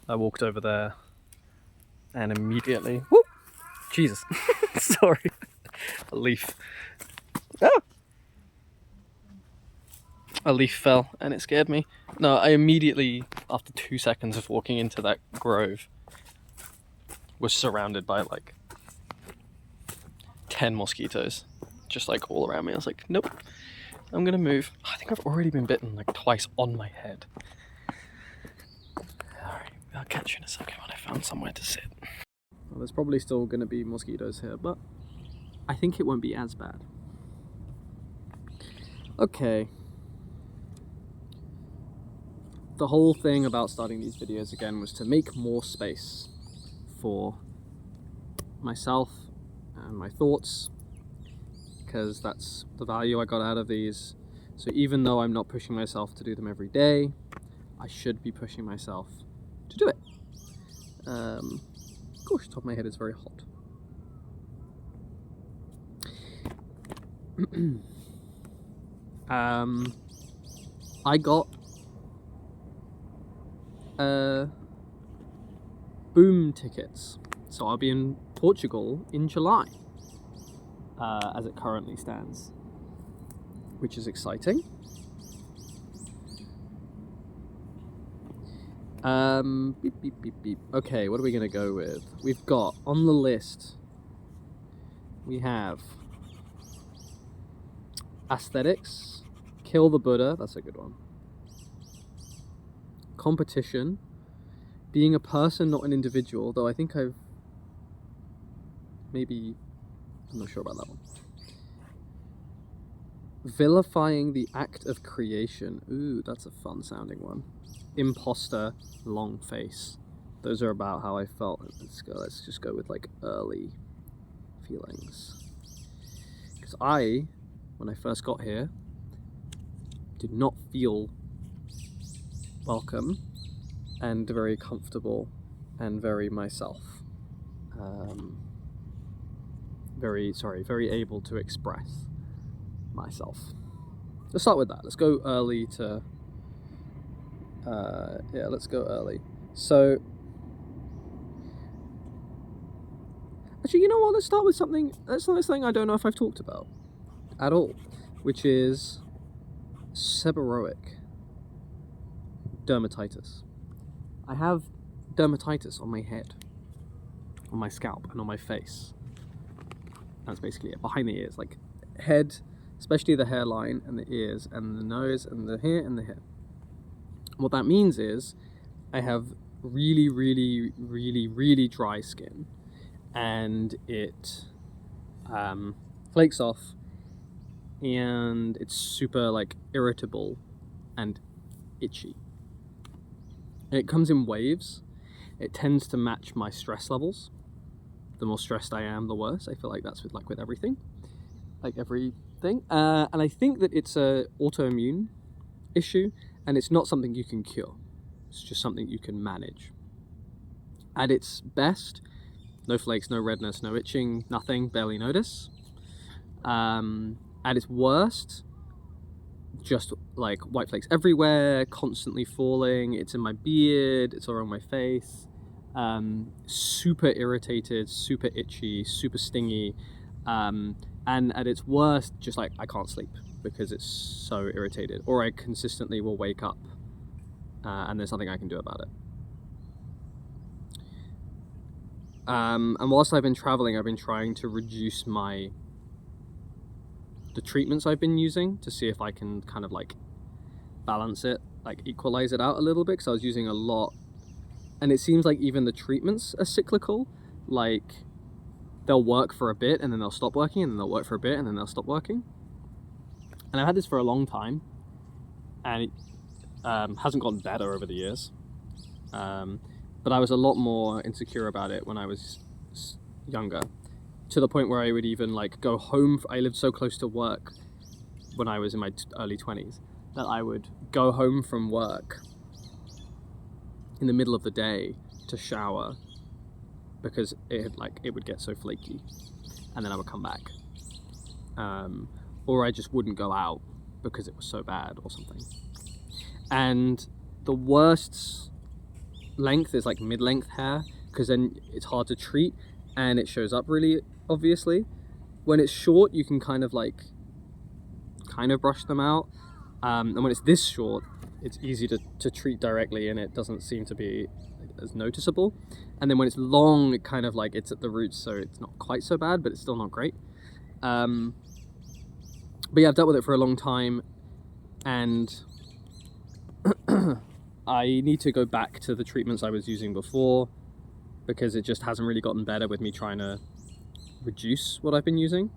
I walked over there and immediately, whoop, Jesus, sorry, a leaf. Ah! A leaf fell and it scared me. No, I immediately, after 2 seconds of walking into that grove, was surrounded by like 10 mosquitoes, just like all around me. I was like, nope, I'm gonna move. I think I've already been bitten like twice on my head. Alright, I'll catch you in a second when I found somewhere to sit. Well, there's probably still gonna be mosquitoes here, but I think it won't be as bad. Okay. The whole thing about starting these videos again was to make more space for myself and my thoughts, because that's the value I got out of these. So even though I'm not pushing myself to do them every day, I should be pushing myself to do it. Gosh, the top of my head is very hot. I got Boom tickets, so I'll be in Portugal in July, as it currently stands, which is exciting. Beep, beep, beep, beep. Okay, what are we gonna go with? We've got on the list, we have Aesthetics, Kill the Buddha, that's a good one. Competition, Being a Person, Not an Individual, though I think I'm not sure about that one. Vilifying the Act of Creation, ooh, that's a fun sounding one. Imposter, Long Face. Those are about how I felt. Let's just go with like early feelings. Because when I first got here, did not feel welcome and very comfortable and very myself. Very able to express myself. Let's start with that. Let's go early to let's go early. So actually, you know what, let's start with something I don't know if I've talked about at all, which is seborrheic dermatitis. I have dermatitis on my head, on my scalp, and on my face. That's basically it. Behind the ears, like head, especially the hairline and the ears and the nose and the hair and the hair. What that means is I have really, really, really, really dry skin, and it flakes off, and it's super like irritable and itchy. And it comes in waves. It tends to match my stress levels. The more stressed I am, the worse. I feel like that's with everything, like everything. And I think that it's a autoimmune issue, and it's not something you can cure. It's just something you can manage. At its best, no flakes, no redness, no itching, nothing, barely notice. At its worst, just like white flakes everywhere, constantly falling. It's in my beard, it's all around my face. Super irritated, super itchy, super stingy. And at its worst, just like I can't sleep because it's so irritated, or I consistently will wake up and there's nothing I can do about it. And whilst I've been traveling, I've been trying to reduce the treatments I've been using to see if I can kind of like balance it, like equalize it out a little bit, because I was using a lot, and it seems like even the treatments are cyclical. Like they'll work for a bit and then they'll stop working, and then they'll work for a bit and then they'll stop working. And I've had this for a long time, and it hasn't gotten better over the years. But I was a lot more insecure about it when I was younger, to the point where I would even like go home. I lived so close to work when I was in my early 20s that I would go home from work in the middle of the day to shower because it would get so flaky, and then I would come back, or I just wouldn't go out because it was so bad or something. And the worst length is like mid-length hair, because then it's hard to treat and it shows up really obviously. When it's short, you can kind of brush them out, and when it's this short, it's easy to treat directly and it doesn't seem to be as noticeable. And then when it's long, it kind of like it's at the roots, so it's not quite so bad, but it's still not great. But yeah, I've dealt with it for a long time, and I need to go back to the treatments I was using before, because it just hasn't really gotten better with me trying to reduce what I've been using.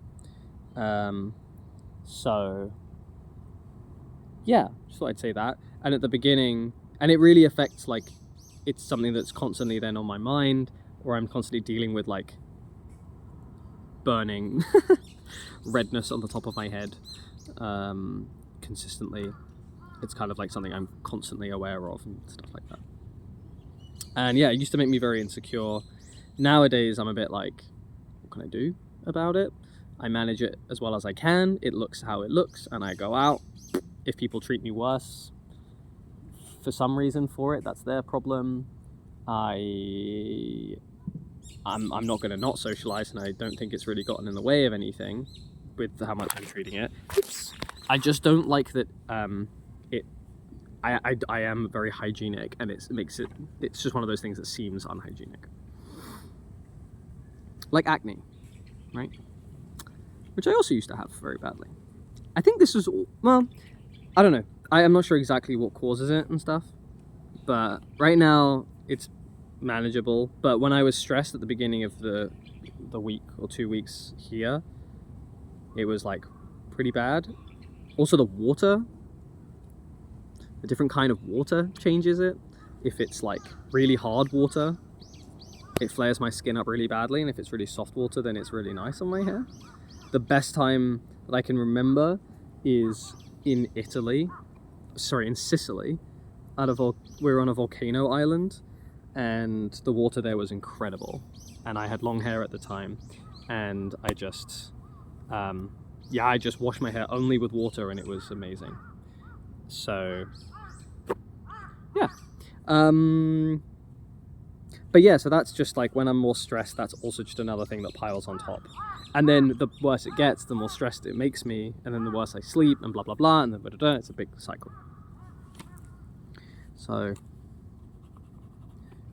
So yeah, just thought I'd say that. And at the beginning, and it really affects, like, it's something that's constantly then on my mind, or I'm constantly dealing with like burning redness on the top of my head consistently. It's kind of like something I'm constantly aware of and stuff like that. And yeah, it used to make me very insecure. Nowadays, I'm a bit like, what can I do about it? I manage it as well as I can. It looks how it looks, and I go out. If people treat me worse for some reason for it, that's their problem. I'm not going to not socialize, and I don't think it's really gotten in the way of anything with how much I'm treating it. Oops. I just don't like that I am very hygienic, and it's just one of those things that seems unhygienic. Like acne, right? Which I also used to have very badly. I think this was, well, I don't know. I am not sure exactly what causes it and stuff, but right now it's manageable. But when I was stressed at the beginning of the week or 2 weeks here, it was like pretty bad. Also the water, a different kind of water changes it. If it's like really hard water, it flares my skin up really badly, and if it's really soft water, then it's really nice on my hair. The best time that I can remember is in Sicily. We were on a volcano island, and the water there was incredible. And I had long hair at the time, and I just washed my hair only with water, and it was amazing. So yeah. But yeah, so that's just like when I'm more stressed, that's also just another thing that piles on top. And then the worse it gets, the more stressed it makes me, and then the worse I sleep, and blah blah blah, and then blah, blah, blah. It's a big cycle. So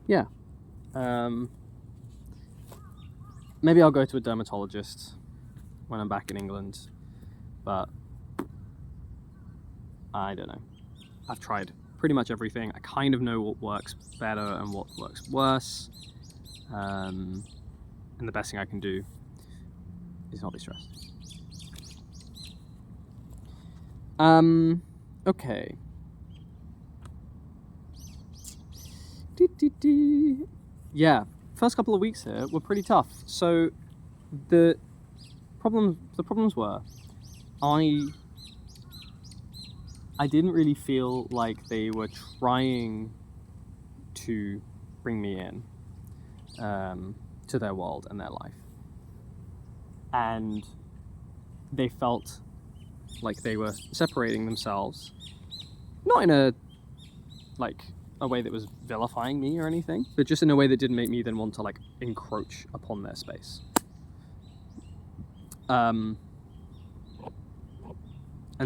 yeah, maybe I'll go to a dermatologist when I'm back in England, but I don't know. I've tried pretty much everything. I kind of know what works better and what works worse, and the best thing I can do is not be stressed. Okay. Yeah, first couple of weeks here were pretty tough. So the problems were, I didn't really feel like they were trying to bring me in to their world and their life. And they felt like they were separating themselves, not in a way that was vilifying me or anything, but just in a way that didn't make me then want to like encroach upon their space. And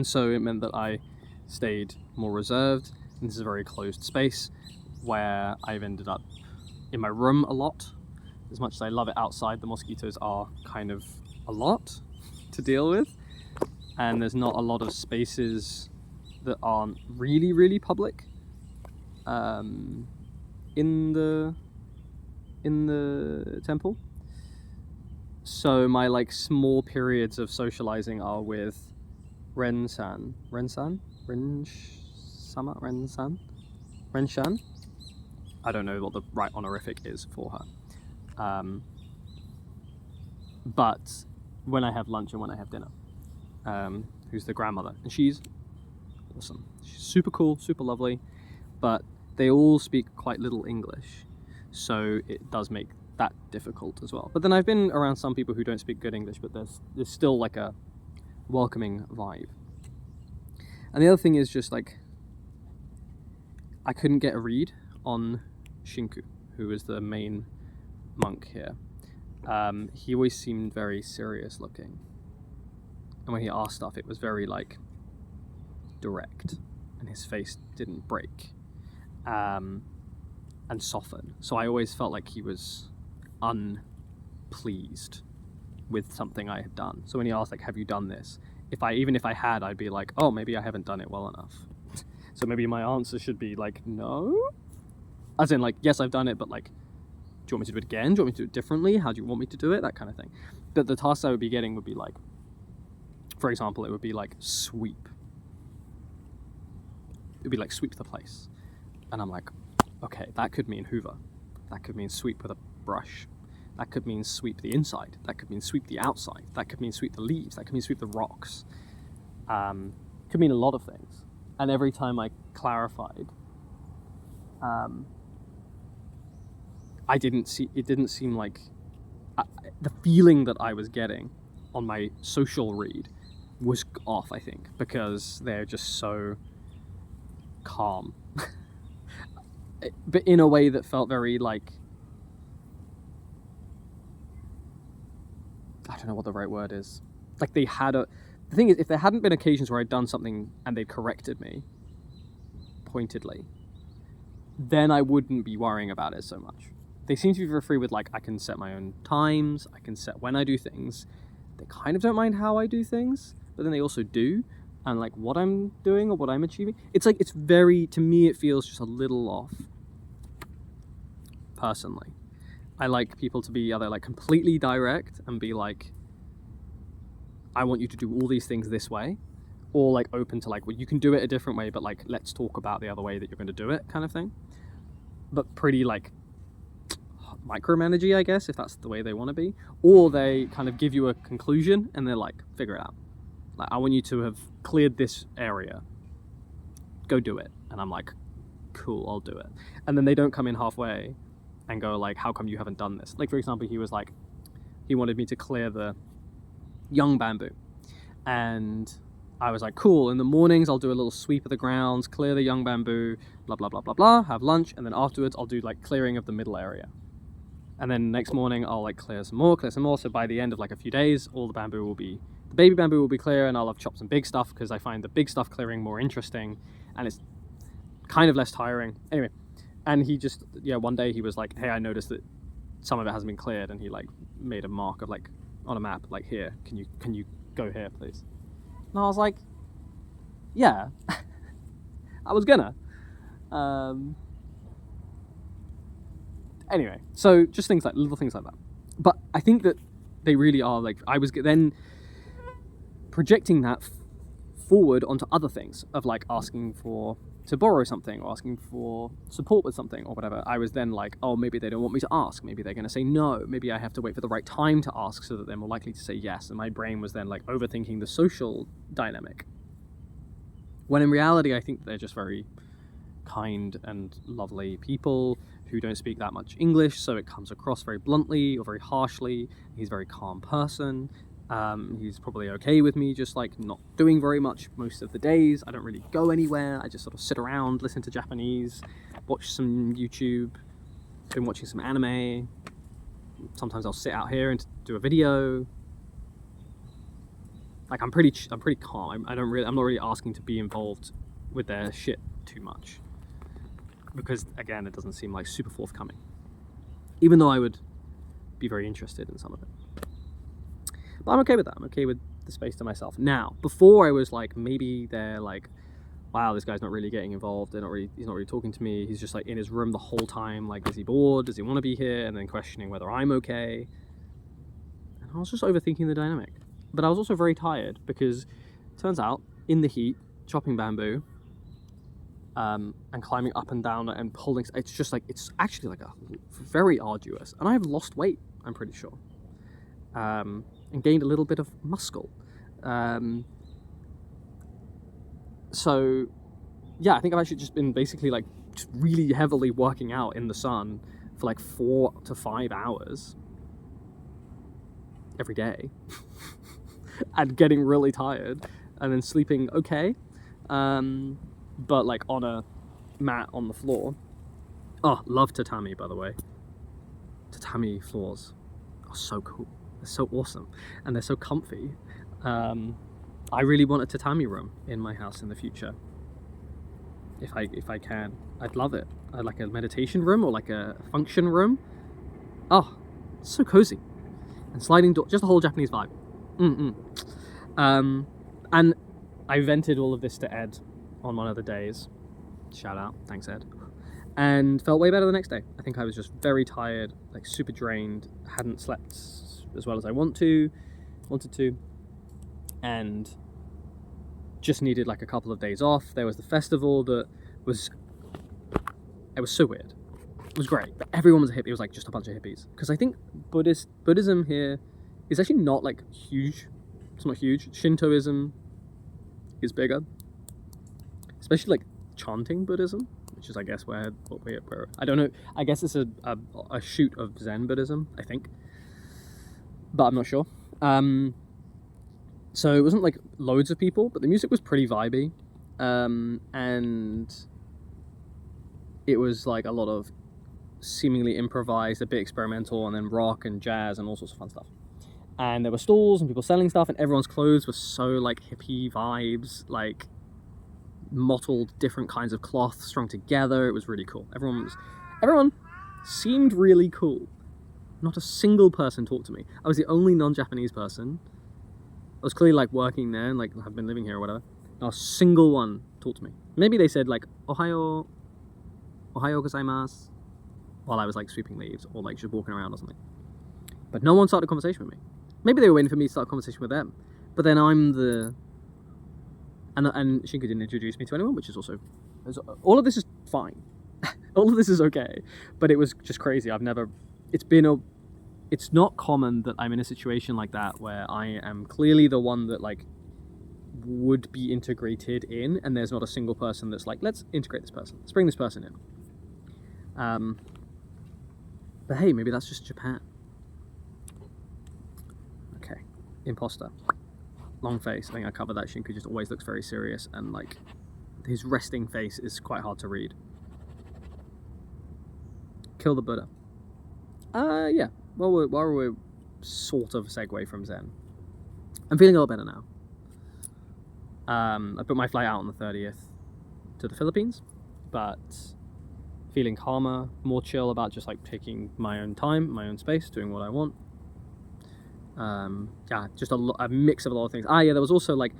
so it meant that I stayed more reserved, and this is a very closed space where I've ended up in my room a lot. As much as I love it outside, the mosquitoes are kind of a lot to deal with, and there's not a lot of spaces that aren't really, really public in the temple. So my like small periods of socializing are with Renshan. I don't know what the right honorific is for her. But when I have lunch and when I have dinner, who's the grandmother, and she's awesome. She's super cool, super lovely, but they all speak quite little English, so it does make that difficult as well. But then I've been around some people who don't speak good English, but there's still like a welcoming vibe. And the other thing is just like, I couldn't get a read on Shinku, who was the main monk here. He always seemed very serious looking. And when he asked stuff, it was very, like, direct. And his face didn't break. And soften. So I always felt like he was unpleased with something I had done. So when he asked, like, have you done this? Even if I had, I'd be like, oh, maybe I haven't done it well enough. So maybe my answer should be like, no? As in, like, yes, I've done it, but, like, do you want me to do it again? Do you want me to do it differently? How do you want me to do it? That kind of thing. But the tasks I would be getting would be like, for example, it would be like sweep. It would be like sweep the place. And I'm like, okay, that could mean hoover. That could mean sweep with a brush. That could mean sweep the inside. That could mean sweep the outside. That could mean sweep the leaves. That could mean sweep the rocks. Could mean a lot of things. And every time I clarified, it didn't seem like the feeling that I was getting on my social read was off, I think, because they're just so calm. But in a way that felt very, like, I don't know what the right word is. Like, they had the thing is, if there hadn't been occasions where I'd done something and they'd corrected me pointedly, then I wouldn't be worrying about it so much. They seem to be very free with, like, I can set my own times, I can set when I do things. They kind of don't mind how I do things, but then they also do, and, like, what I'm doing or what I'm achieving. It's like, it's very, to me, it feels just a little off, personally. I like people to be either, like, completely direct and be like, I want you to do all these things this way, or, like, open to, like, well, you can do it a different way, but, like, let's talk about the other way that you're going to do it, kind of thing. But pretty, like, micromanagey, I guess, if that's the way they want to be. Or they kind of give you a conclusion and they're like, figure it out. Like, I want you to have cleared this area. Go do it. And I'm like, cool, I'll do it. And then they don't come in halfway and go like, how come you haven't done this? Like, for example, he was like, he wanted me to clear the young bamboo. And I was like, cool, in the mornings I'll do a little sweep of the grounds, clear the young bamboo, blah, blah, blah, blah, blah, have lunch, and then afterwards I'll do, like, clearing of the middle area. And then next morning I'll, like, clear some more, so by the end of, like, a few days, all the bamboo will be, the baby bamboo will be clear, and I'll have chopped some big stuff, because I find the big stuff clearing more interesting, and it's kind of less tiring. Anyway, and he just, yeah, one day he was like, hey, I noticed that some of it hasn't been cleared, and he, like, made a mark of, like, on a map, like, here, can you go here, please? And I was like, yeah, I was gonna. Anyway, so just things like, little things like that. But I think that they really are, like, I was then projecting that forward onto other things of, like, asking to borrow something or asking for support with something or whatever. I was then like, oh, maybe they don't want me to ask. Maybe they're going to say no. Maybe I have to wait for the right time to ask so that they're more likely to say yes. And my brain was then, like, overthinking the social dynamic. When in reality, I think they're just very kind and lovely people who don't speak that much English, so it comes across very bluntly or very harshly. He's a very calm person. He's probably okay with me just, like, not doing very much most of the days. I don't really go anywhere. I just sort of sit around, listen to Japanese, watch some YouTube, been watching some anime. Sometimes I'll sit out here and do a video. Like, I'm pretty calm. I'm not really asking to be involved with their shit too much, because again, it doesn't seem like super forthcoming, even though I would be very interested in some of it. But I'm okay with that. I'm okay with the space to myself. Now, before I was like, maybe they're like, wow, this guy's not really getting involved. He's not really talking to me. He's just, like, in his room the whole time. Like, is he bored? Does he want to be here? And then questioning whether I'm okay. And I was just overthinking the dynamic. But I was also very tired, because it turns out, in the heat, chopping bamboo, and climbing up and down and pulling, it's just like, it's actually like a very arduous. And I've lost weight, I'm pretty sure. And gained a little bit of muscle. So, yeah, I think I've actually just been basically, like, just really heavily working out in the sun for, like, 4 to 5 hours every day. And getting really tired. And then sleeping okay. But, like, on a mat on the floor. Oh, love tatami, by the way. Tatami floors are so cool. They're so awesome, and they're so comfy. I really want a tatami room in my house in the future. If I can, I'd love it. I'd like a meditation room or like a function room. Oh, so cozy. And sliding door, just a whole Japanese vibe. And I vented all of this to Ed on one of the days. Shout out, thanks Ed. And felt way better the next day. I think I was just very tired, like super drained, hadn't slept as well as I wanted to, and just needed like a couple of days off. There was the festival that was so weird. It was great, but everyone was a hippie. It was like just a bunch of hippies. Because I think Buddhism here is actually not like huge. It's not huge. Shintoism is bigger, especially like chanting Buddhism, which is I guess where I don't know. I guess it's a shoot of Zen Buddhism, I think, but I'm not sure. So it wasn't like loads of people, but the music was pretty vibey, and it was like a lot of seemingly improvised, a bit experimental, and then rock and jazz and all sorts of fun stuff. And there were stalls and people selling stuff, and everyone's clothes were so like hippie vibes, like mottled different kinds of cloth strung together. It was really cool. Everyone seemed really cool. Not a single person talked to me. I was the only non-Japanese person. I was clearly like working there and like have been living here or whatever. Not a single one talked to me. Maybe they said like Ohayo gozaimasu while I was like sweeping leaves or like just walking around or something. But no one started a conversation with me. Maybe they were waiting for me to start a conversation with them. But then I'm the... And Shinku didn't introduce me to anyone, which is also... All of this is fine. All of this is okay. But it was just crazy. It's not common that I'm in a situation like that where I am clearly the one that like would be integrated in, and there's not a single person that's like, let's integrate this person. Let's bring this person in. But hey, maybe that's just Japan. Okay, imposter. Long face. I think I covered that. Shinku just always looks very serious, and like his resting face is quite hard to read. Kill the Buddha. Yeah. While we're sort of segue from Zen, I'm feeling a little better now. I put my flight out on the 30th to the Philippines, but feeling calmer, more chill about just like taking my own time, my own space, doing what I want. Yeah, just a mix of a lot of things. Yeah, there was also like,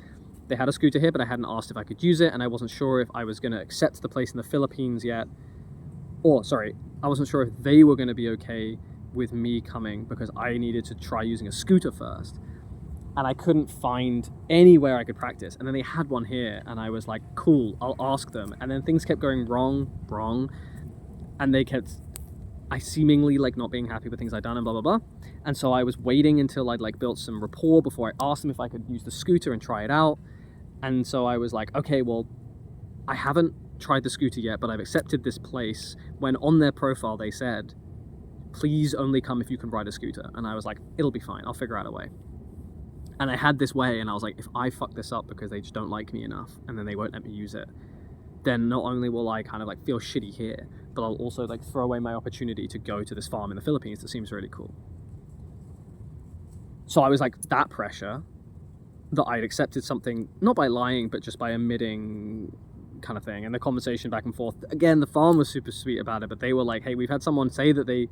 they had a scooter here, but I hadn't asked if I could use it, and I wasn't sure if I was going to accept the place in the Philippines yet. Or, sorry, I wasn't sure if they were going to be okay with me coming, because I needed to try using a scooter first. And I couldn't find anywhere I could practice. And then they had one here, and I was like, cool, I'll ask them. And then things kept going wrong. And I seemingly like not being happy with things I'd done and blah, blah, blah. And so I was waiting until I'd like built some rapport before I asked them if I could use the scooter and try it out. And so I was like, okay, well, I haven't tried the scooter yet, but I've accepted this place, when on their profile they said, please only come if you can ride a scooter. And I was like, it'll be fine, I'll figure out a way. And I had this way, and I was like, if I fuck this up because they just don't like me enough, and then they won't let me use it, then not only will I kind of like feel shitty here, but I'll also like throw away my opportunity to go to this farm in the Philippines that seems really cool. So I was like, that pressure that I'd accepted something, not by lying, but just by omitting kind of thing. And the conversation back and forth, again, the farm was super sweet about it, but they were like, hey, we've had someone say that they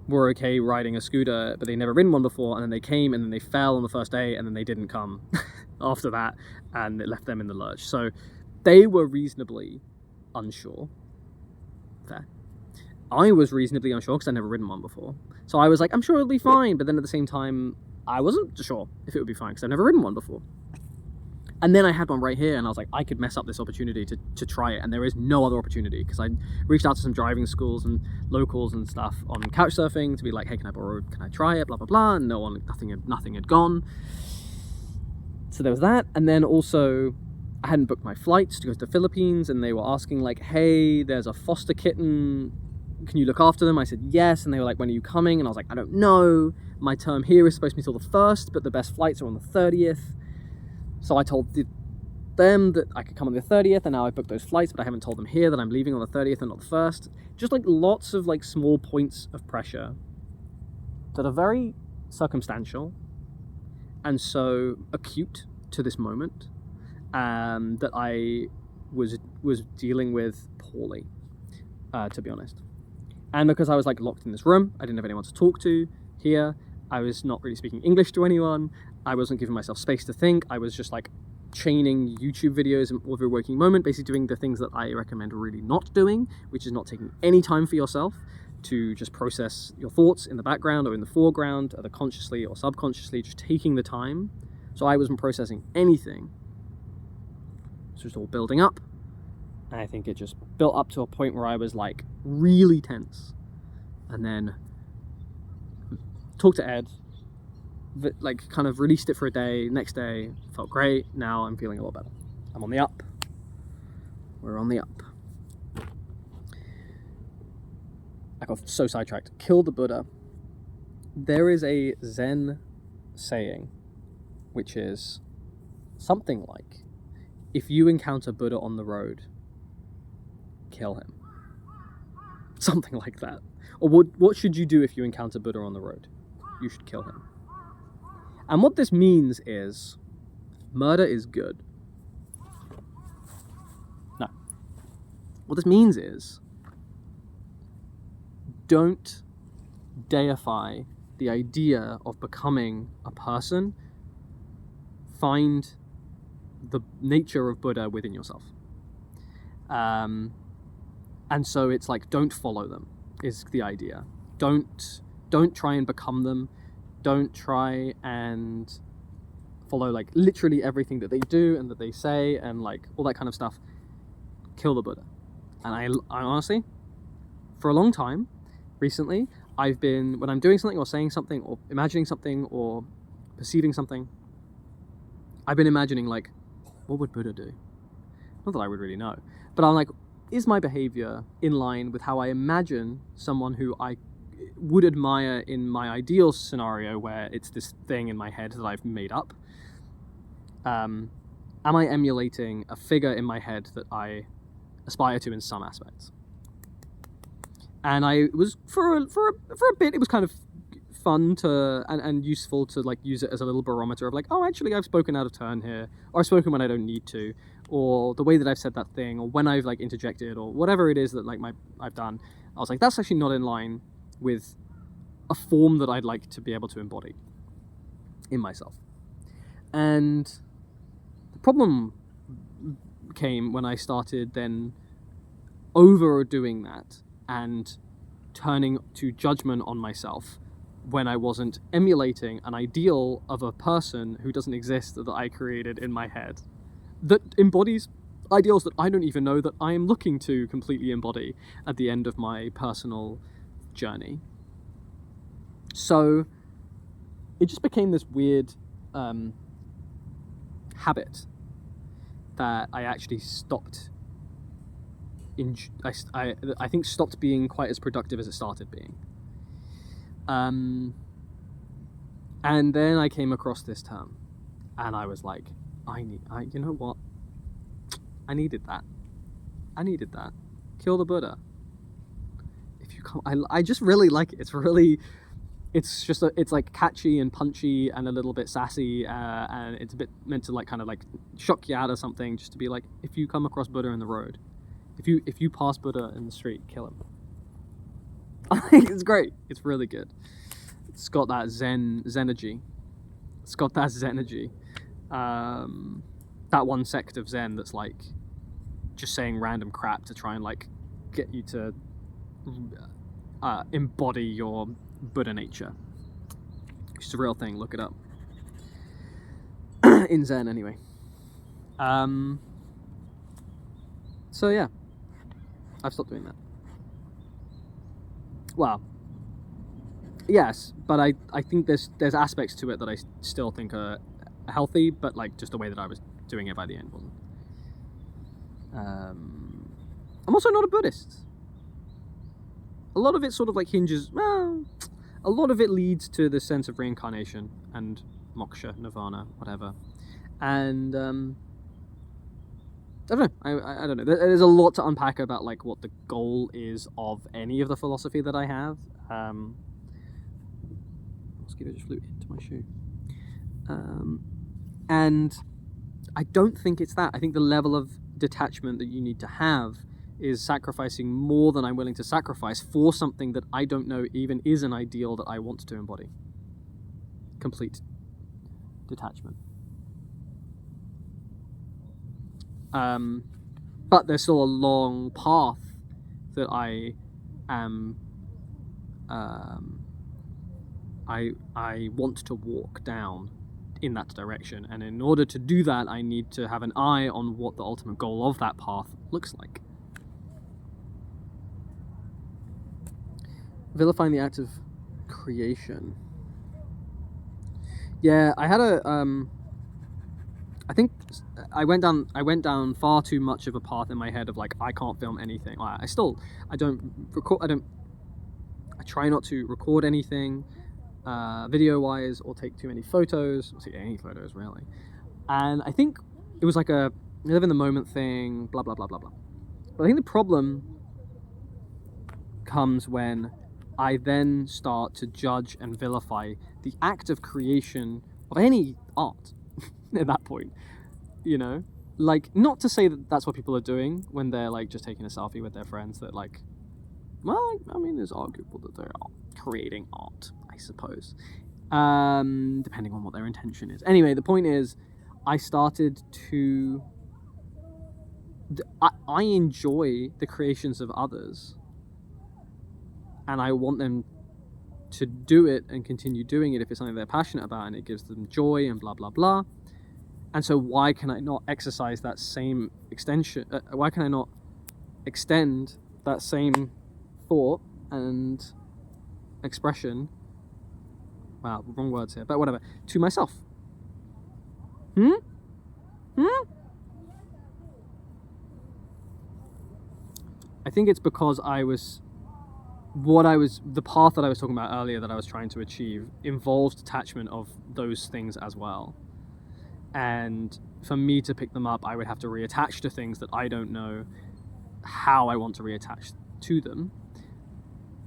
were okay riding a scooter, but they'd never ridden one before, and then they came, and then they fell on the first day, and then they didn't come after that, and it left them in the lurch. So they were reasonably unsure. Fair. I was reasonably unsure because I'd never ridden one before. So I was like, I'm sure it'll be fine, but then at the same time, I wasn't sure if it would be fine because I'd never ridden one before. And then I had one right here, and I was like, I could mess up this opportunity to try it, and there is no other opportunity, because I reached out to some driving schools and locals and stuff on Couchsurfing to be like, hey, can I try it, blah, blah, blah, and nothing had gone. So there was that, and then also, I hadn't booked my flights to go to the Philippines, and they were asking like, hey, there's a foster kitten, can you look after them? I said yes, and they were like, when are you coming? And I was like, I don't know, my term here is supposed to be till the 1st, but the best flights are on the 30th. So I told them that I could come on the 30th, and now I've booked those flights, but I haven't told them here that I'm leaving on the 30th and not the 1st. Just like lots of like small points of pressure that are very circumstantial and so acute to this moment, that I was dealing with poorly, to be honest. And because I was like locked in this room, I didn't have anyone to talk to here. I was not really speaking English to anyone. I wasn't giving myself space to think. I was just like chaining YouTube videos in every waking moment, basically doing the things that I recommend really not doing, which is not taking any time for yourself to just process your thoughts in the background or in the foreground, either consciously or subconsciously, just taking the time. So I wasn't processing anything. It's just all building up. And I think it just built up to a point where I was like really tense. And then talked to Ed, like kind of released it for a day. Next day, felt great. Now I'm feeling a lot better. I'm on the up. We're on the up. I got so sidetracked. Kill the Buddha. There is a Zen saying, which is something like, if you encounter Buddha on the road, kill him. Something like that. Or what should you do if you encounter Buddha on the road? You should kill him. And what this means is, murder is good. No. What this means is, don't deify the idea of becoming a person. Find the nature of Buddha within yourself. And so it's like, don't follow them, is the idea. Don't try and become them. Don't try and follow like literally everything that they do and that they say and like all that kind of stuff. Kill the Buddha. And I honestly, for a long time, recently, I've been, when I'm doing something or saying something or imagining something or perceiving something, I've been imagining like, what would Buddha do? Not that I would really know, but I'm like, is my behavior in line with how I imagine someone who I would admire in my ideal scenario, where it's this thing in my head that I've made up? Am I emulating a figure in my head that I aspire to in some aspects? And I was for a bit, it was kind of fun to and useful to like use it as a little barometer of like, oh, actually I've spoken out of turn here, or I've spoken when I don't need to, or the way that I've said that thing, or when I've like interjected, or whatever it is that like I've done. I was like, that's actually not in line with a form that I'd like to be able to embody in myself. And the problem came when I started then overdoing that and turning to judgment on myself when I wasn't emulating an ideal of a person who doesn't exist that I created in my head, that embodies ideals that I don't even know that I am looking to completely embody at the end of my personal journey. So it just became this weird habit that I actually stopped I think stopped being quite as productive as it started being. And then I came across this term, and I was like, you know what? I needed that. Kill the Buddha. If you come, I just really like it. It's like catchy and punchy and a little bit sassy, and it's a bit meant to like kind of like shock you out of something, just to be like, if you come across Buddha in the road, if you pass Buddha in the street, kill him. I think it's great. It's really good. It's got that Zenergy. It's got that Zenergy. That one sect of Zen that's like just saying random crap to try and like get you to embody your Buddha nature. It's a real thing. Look it up. In Zen, anyway. So yeah, I've stopped doing that. Well, yes, but I think there's aspects to it that I still think are healthy, but like just the way that I was doing it by the end wasn't. I'm also not a Buddhist. A lot of it sort of like hinges, well, a lot of it leads to the sense of reincarnation and moksha, nirvana, whatever. And I don't know. I don't know. There's a lot to unpack about like what the goal is of any of the philosophy that I have. Mosquito just flew into my shoe. And I don't think it's that. I think the level of detachment that you need to have is sacrificing more than I'm willing to sacrifice for something that I don't know even is an ideal that I want to embody. Complete detachment. But there's still a long path that I am I want to walk down in that direction, and in order to do that I need to have an eye on what the ultimate goal of that path looks like. Vilifying the act of creation. Yeah, I had I think I went down far too much of a path in my head of like, I can't film anything. I try not to record anything video wise, or take too many photos, or take any photos really. And I think it was like a live in the moment thing, blah blah blah blah blah. But I think the problem comes when I then start to judge and vilify the act of creation of any art at that point, you know? Like, not to say that that's what people are doing when they're like just taking a selfie with their friends, that like, well, I mean, it's arguable that they're creating art, I suppose, depending on what their intention is. Anyway, the point is, I started to... I enjoy the creations of others, and I want them to do it and continue doing it if it's something they're passionate about and it gives them joy and blah blah blah. And so why can I not exercise that same extension? Why can I not extend that same thought and expression? Wow, wrong words here, but whatever. To myself. I think it's because the path that I was talking about earlier that I was trying to achieve involved detachment of those things as well. And for me to pick them up, I would have to reattach to things that I don't know how I want to reattach to them.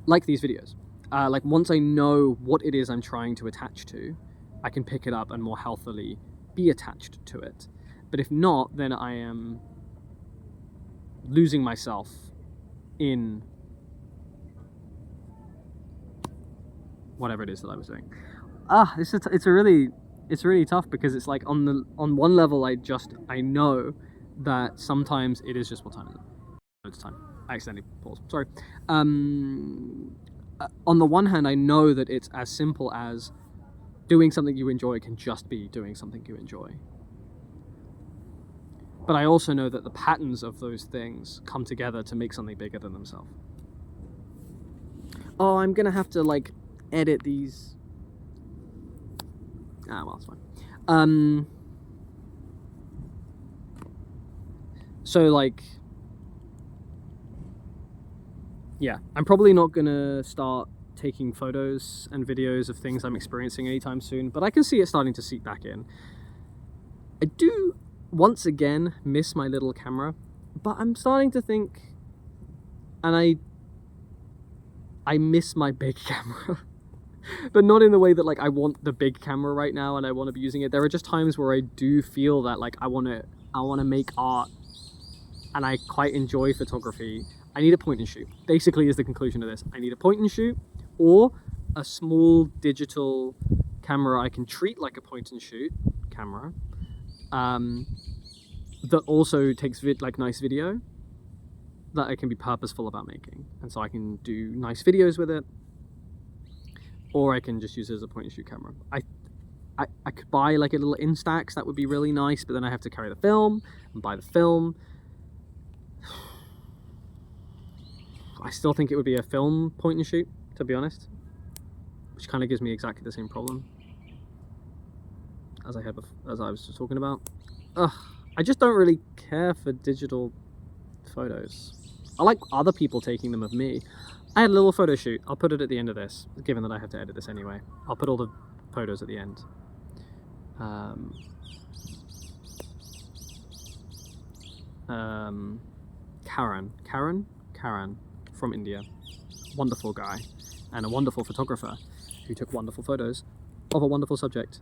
Like these videos. Like once I know what it is I'm trying to attach to, I can pick it up and more healthily be attached to it. But if not, then I am losing myself in whatever it is that I was doing. It's really tough, because it's like on one level I know that sometimes it is just, what time is it? It's time. I accidentally paused. Sorry. On the one hand, I know that it's as simple as doing something you enjoy can just be doing something you enjoy. But I also know that the patterns of those things come together to make something bigger than themselves. Oh, I'm gonna have to like edit these. Well, it's fine. So like, yeah, I'm probably not gonna start taking photos and videos of things I'm experiencing anytime soon, but I can see it starting to seep back in. I do once again miss my little camera, but I'm starting to think, and I miss my big camera. But not in the way that like I want the big camera right now and I want to be using it. There are just times where I do feel that like I want to make art, and I quite enjoy photography. I need a point and shoot. Basically is the conclusion of this. I need a point and shoot, or a small digital camera I can treat like a point and shoot camera, that also takes nice video, that I can be purposeful about making, and so I can do nice videos with it, or I can just use it as a point and shoot camera. I could buy like a little Instax, that would be really nice, but then I have to carry the film and buy the film. I still think it would be a film point and shoot, to be honest, which kind of gives me exactly the same problem as I was just talking about. I just don't really care for digital photos. I like other people taking them of me. I had a little photo shoot. I'll put it at the end of this, given that I have to edit this anyway. I'll put all the photos at the end. Karan from India, wonderful guy, and a wonderful photographer who took wonderful photos of a wonderful subject,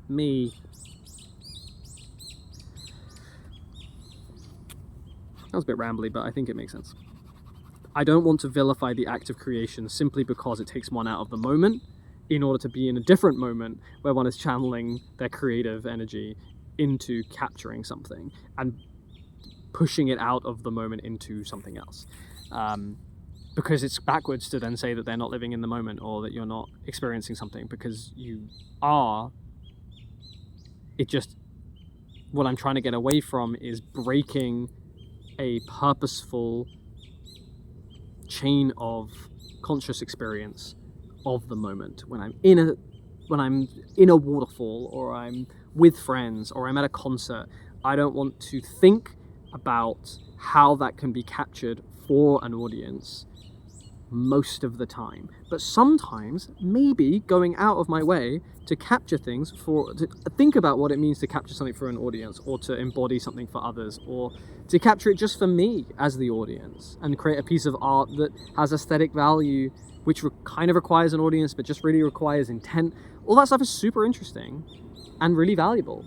me. That was a bit rambly, but I think it makes sense. I don't want to vilify the act of creation simply because it takes one out of the moment in order to be in a different moment where one is channeling their creative energy into capturing something and pushing it out of the moment into something else. Because it's backwards to then say that they're not living in the moment or that you're not experiencing something, because you are. It just, what I'm trying to get away from is breaking a purposeful chain of conscious experience of the moment. When I'm in a waterfall, or I'm with friends, or I'm at a concert, I don't want to think about how that can be captured for an audience most of the time. But sometimes, maybe going out of my way to capture things, to think about what it means to capture something for an audience, or to embody something for others, or to capture it just for me as the audience and create a piece of art that has aesthetic value, which kind of requires an audience but just really requires intent. All that stuff is super interesting and really valuable.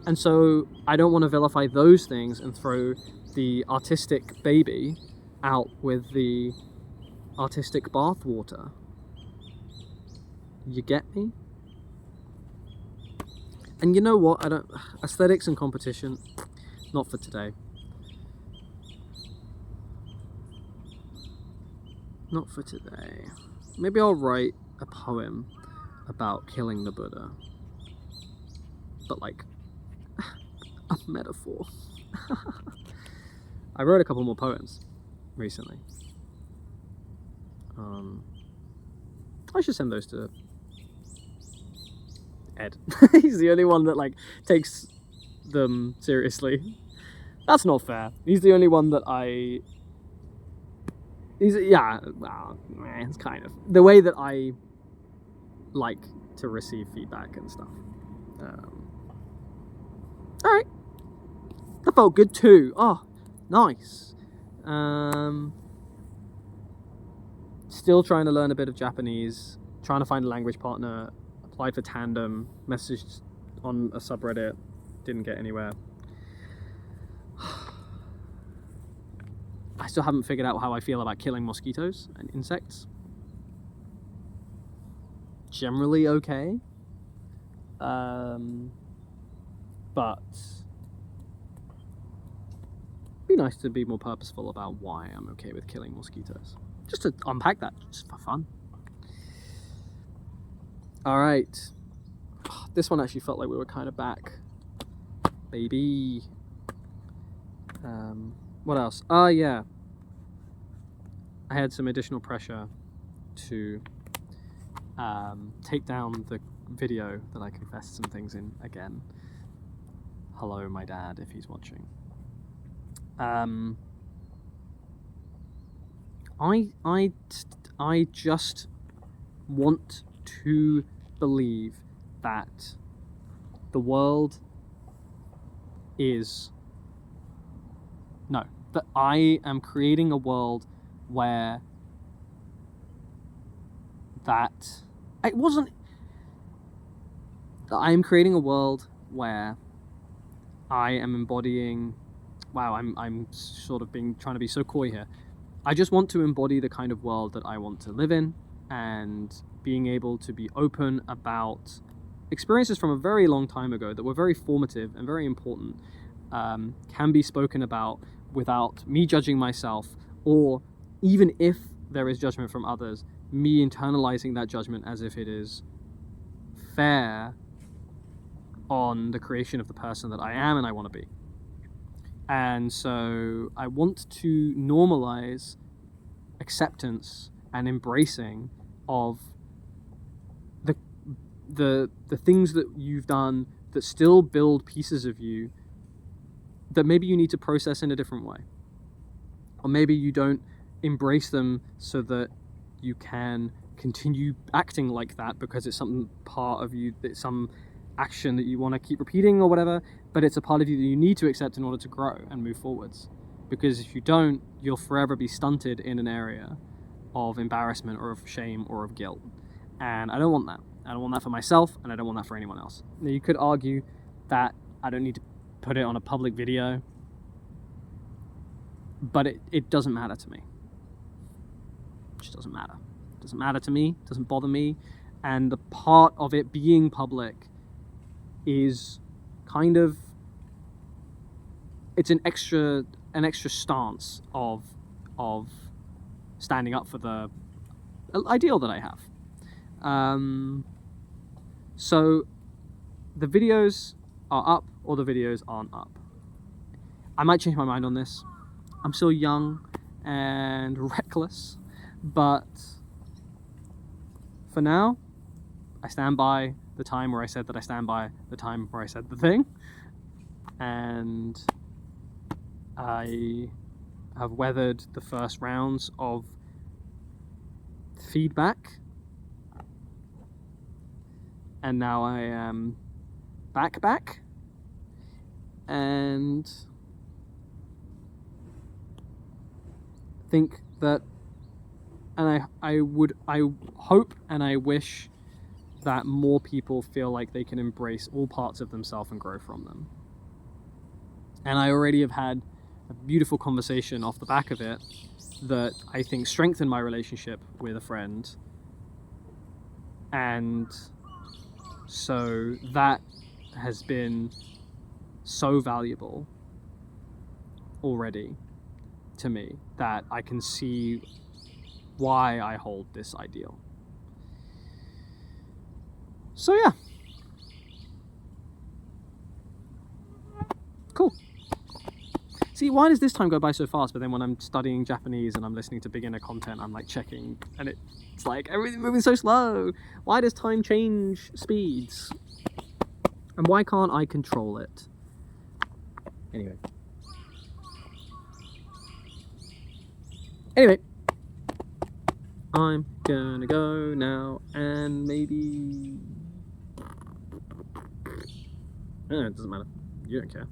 And so I don't want to vilify those things and throw the artistic baby out with the artistic bathwater. You get me? And you know what? Aesthetics and competition, not for today. Not for today. Maybe I'll write a poem about killing the Buddha. But like, a metaphor. I wrote a couple more poems recently. I should send those to Ed. He's the only one that like takes them seriously. That's not fair. He's the only one that it's kind of the way that I like to receive feedback and stuff. Alright. That felt good too. Oh, nice. Still trying to learn a bit of Japanese, trying to find a language partner, applied for Tandem, messaged on a subreddit, didn't get anywhere. I still haven't figured out how I feel about killing mosquitoes and insects. Generally okay. But it'd be nice to be more purposeful about why I'm okay with killing mosquitoes. Just to unpack that, just for fun. Alright. This one actually felt like we were kind of back. Baby. What else? Yeah. I had some additional pressure to take down the video that I confessed some things in again. Hello, my dad, if he's watching. I just want to believe that the world is... No, that I am creating a world where that... It wasn't... I am creating a world where I am embodying... Wow, I'm sort of trying to be so coy here. I just want to embody the kind of world that I want to live in, and being able to be open about experiences from a very long time ago that were very formative and very important, can be spoken about without me judging myself, or even if there is judgment from others, me internalizing that judgment as if it is fair on the creation of the person that I am and I want to be. And so I want to normalize acceptance and embracing of the things that you've done that still build pieces of you that maybe you need to process in a different way. Or maybe you don't embrace them so that you can continue acting like that because it's some part of you, it's some action that you want to keep repeating or whatever, but it's a part of you that you need to accept in order to grow and move forwards. Because if you don't, you'll forever be stunted in an area of embarrassment or of shame or of guilt. And I don't want that. I don't want that for myself, and I don't want that for anyone else. Now, you could argue that I don't need to put it on a public video, but it doesn't matter to me. It just doesn't matter. It doesn't matter to me. It doesn't bother me. And the part of it being public is kind of, it's an extra stance of standing up for the ideal that I have. So the videos are up or the videos aren't up. I might change my mind on this. I'm still young and reckless, but for now, I stand by the time where I said that I stand by the time where I said the thing, and I have weathered the first rounds of feedback, and now I am back, and think that, and I hope and I wish that more people feel like they can embrace all parts of themselves and grow from them. And I already have had a beautiful conversation off the back of it that I think strengthened my relationship with a friend. And so that has been so valuable already to me that I can see why I hold this ideal. So yeah. Cool. See, why does this time go by so fast, but then when I'm studying Japanese and I'm listening to beginner content, I'm like checking, and it's like everything moving so slow. Why does time change speeds? And why can't I control it? Anyway. I'm gonna go now, and maybe... it doesn't matter. You don't care.